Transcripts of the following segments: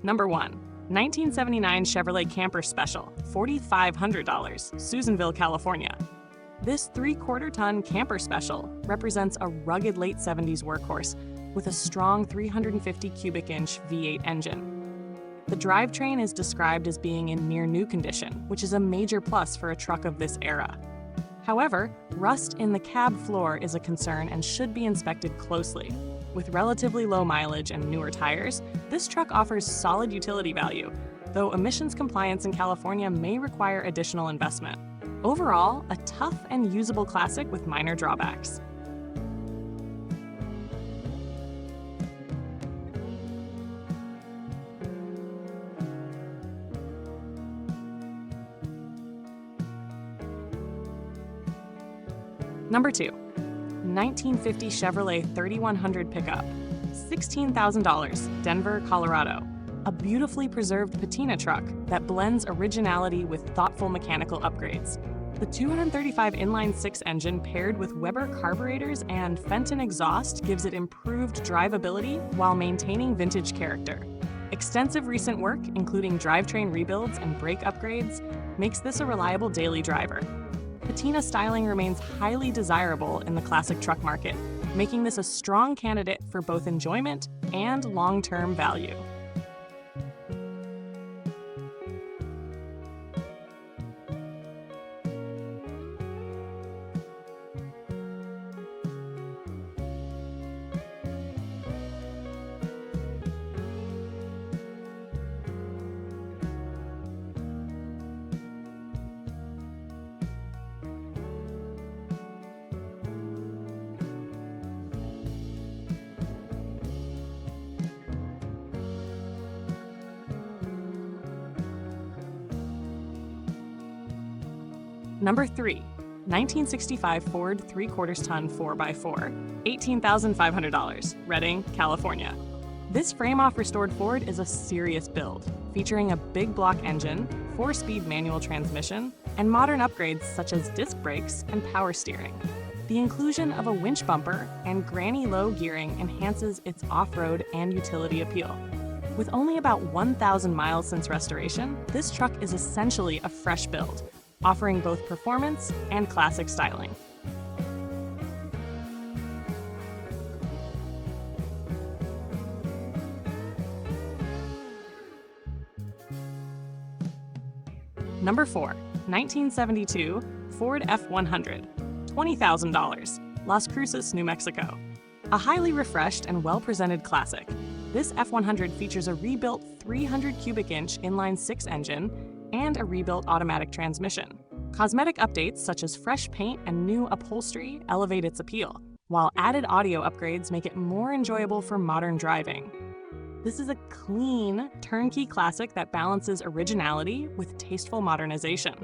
Number 1. 1979 Chevrolet Camper Special, $4,500, Susanville, California. This 3/4-ton camper special represents a rugged late 70s workhorse with a strong 350 cubic inch V8 engine. The drivetrain is described as being in near new condition, which is a major plus for a truck of this era. However, rust in the cab floor is a concern and should be inspected closely. With relatively low mileage and newer tires, this truck offers solid utility value, though emissions compliance in California may require additional investment. Overall, a tough and usable classic with minor drawbacks. Number 2. 1950 Chevrolet 3100 pickup, $16,000, Denver, Colorado. A beautifully preserved patina truck that blends originality with thoughtful mechanical upgrades. The 235 inline-6 engine paired with Weber carburetors and Fenton exhaust gives it improved drivability while maintaining vintage character. Extensive recent work, including drivetrain rebuilds and brake upgrades, makes this a reliable daily driver. Patina styling remains highly desirable in the classic truck market, making this a strong candidate for both enjoyment and long-term value. Number 3. 1965 Ford 3/4-ton 4x4, $18,500, Redding, California. This frame-off restored Ford is a serious build, featuring a big block engine, 4-speed manual transmission, and modern upgrades such as disc brakes and power steering. The inclusion of a winch bumper and granny low gearing enhances its off-road and utility appeal. With only about 1,000 miles since restoration, this truck is essentially a fresh build, offering both performance and classic styling. Number 4. 1972 Ford F100, $20,000, Las Cruces, New Mexico. A highly refreshed and well-presented classic, this F100 features a rebuilt 300 cubic inch inline-6 engine and a rebuilt automatic transmission. Cosmetic updates such as fresh paint and new upholstery elevate its appeal, while added audio upgrades make it more enjoyable for modern driving. This is a clean, turnkey classic that balances originality with tasteful modernization.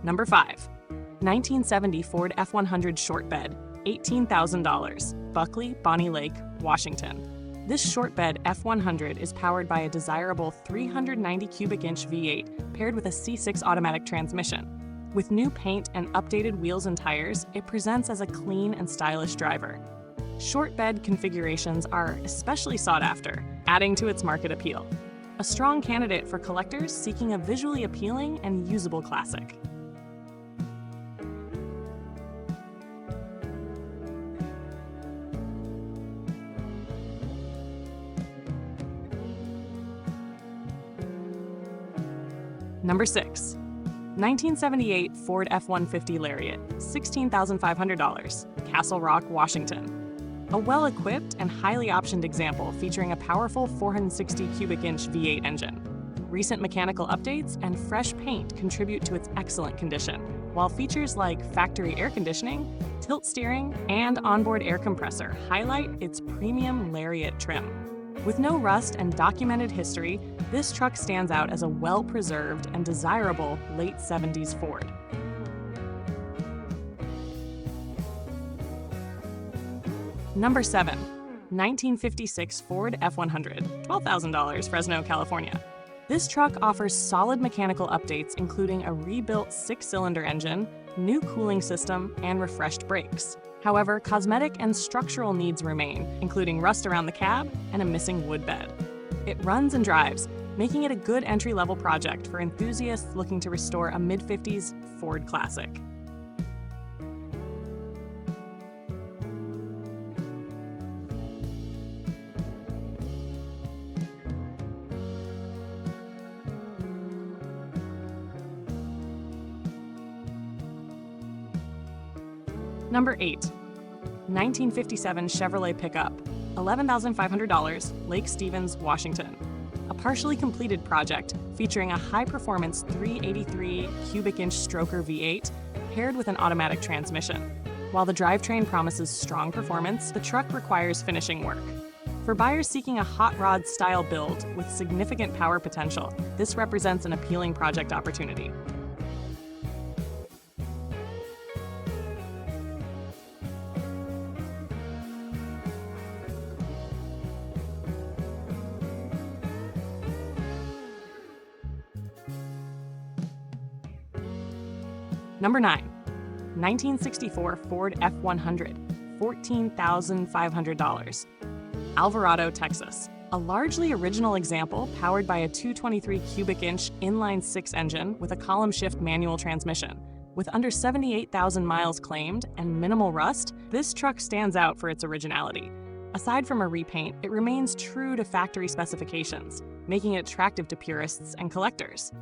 Number 5. 1970 Ford F100 Shortbed, $18,000, Buckley, Bonney Lake, Washington. This Shortbed F100 is powered by a desirable 390 cubic inch V8 paired with a C6 automatic transmission. With new paint and updated wheels and tires, it presents as a clean and stylish driver. Shortbed configurations are especially sought after, adding to its market appeal. A strong candidate for collectors seeking a visually appealing and usable classic. Number 6. 1978 Ford F150 Lariat, $16,500, Castle Rock, Washington. A well-equipped and highly optioned example featuring a powerful 460 cubic inch V8 engine. Recent mechanical updates and fresh paint contribute to its excellent condition, while features like factory air conditioning, tilt steering, and onboard air compressor highlight its premium Lariat trim. With no rust and documented history, this truck stands out as a well-preserved and desirable late 70s Ford. Number 7. 1956 Ford F100, $12,000, Fresno, California. This truck offers solid mechanical updates including a rebuilt 6-cylinder engine, new cooling system, and refreshed brakes. However, cosmetic and structural needs remain, including rust around the cab and a missing wood bed. It runs and drives, making it a good entry-level project for enthusiasts looking to restore a mid-50s Ford classic. Number 8. 1957 Chevrolet pickup, $11,500, Lake Stevens, Washington. A partially completed project featuring a high-performance 383 cubic inch stroker V8 paired with an automatic transmission. While the drivetrain promises strong performance, the truck requires finishing work. For buyers seeking a hot rod style build with significant power potential, this represents an appealing project opportunity. Number 9. 1964 Ford F100, $14,500. Alvarado, Texas. A largely original example powered by a 223 cubic inch inline-6 engine with a column shift manual transmission. With under 78,000 miles claimed and minimal rust, this truck stands out for its originality. Aside from a repaint, it remains true to factory specifications, making it attractive to purists and collectors.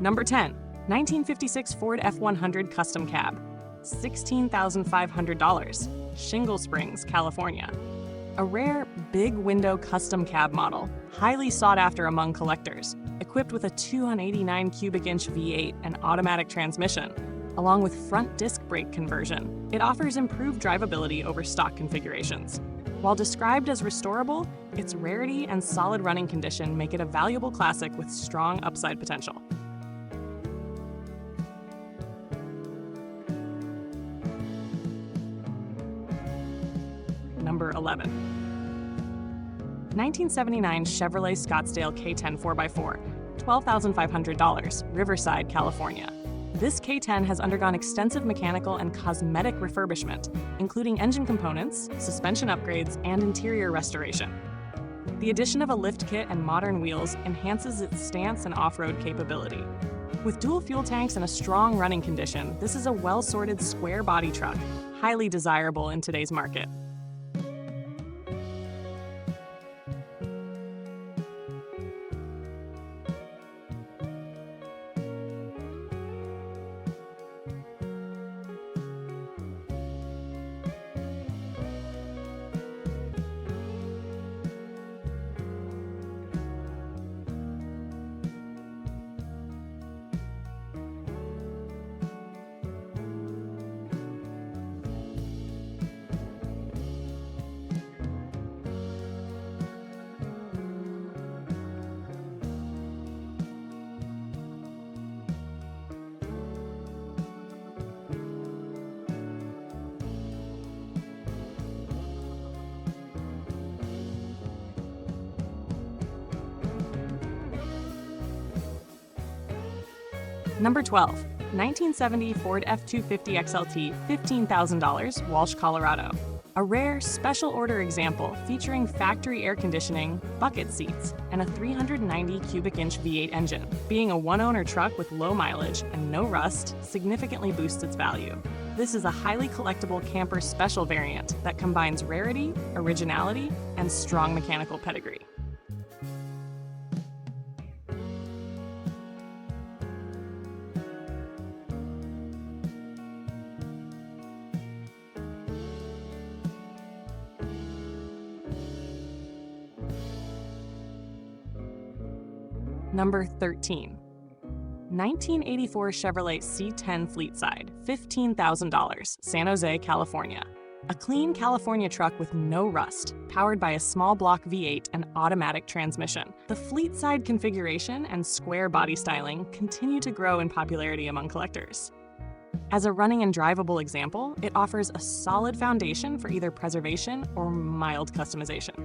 Number 10. 1956 Ford F100 Custom Cab, $16,500, Shingle Springs, California. A rare big window custom cab model, highly sought after among collectors, equipped with a 289 cubic inch V8 and automatic transmission, along with front disc brake conversion. It offers improved drivability over stock configurations. While described as restorable, its rarity and solid running condition make it a valuable classic with strong upside potential. Number 11. 1979 Chevrolet Scottsdale K10 4x4, $12,500, Riverside, California. This K10 has undergone extensive mechanical and cosmetic refurbishment, including engine components, suspension upgrades, and interior restoration. The addition of a lift kit and modern wheels enhances its stance and off-road capability. With dual fuel tanks and a strong running condition, this is a well-sorted square body truck, highly desirable in today's market. Number 12. 1970 Ford F250 XLT, $15,000, Walsh, Colorado. A rare, special order example featuring factory air conditioning, bucket seats, and a 390 cubic inch V8 engine. Being a one-owner truck with low mileage and no rust significantly boosts its value. This is a highly collectible camper special variant that combines rarity, originality, and strong mechanical pedigree. Number 13. 1984 Chevrolet C10 Fleetside, $15,000, San Jose, California. A clean California truck with no rust, powered by a small block V8 and automatic transmission. The Fleetside configuration and square body styling continue to grow in popularity among collectors. As a running and drivable example, it offers a solid foundation for either preservation or mild customization.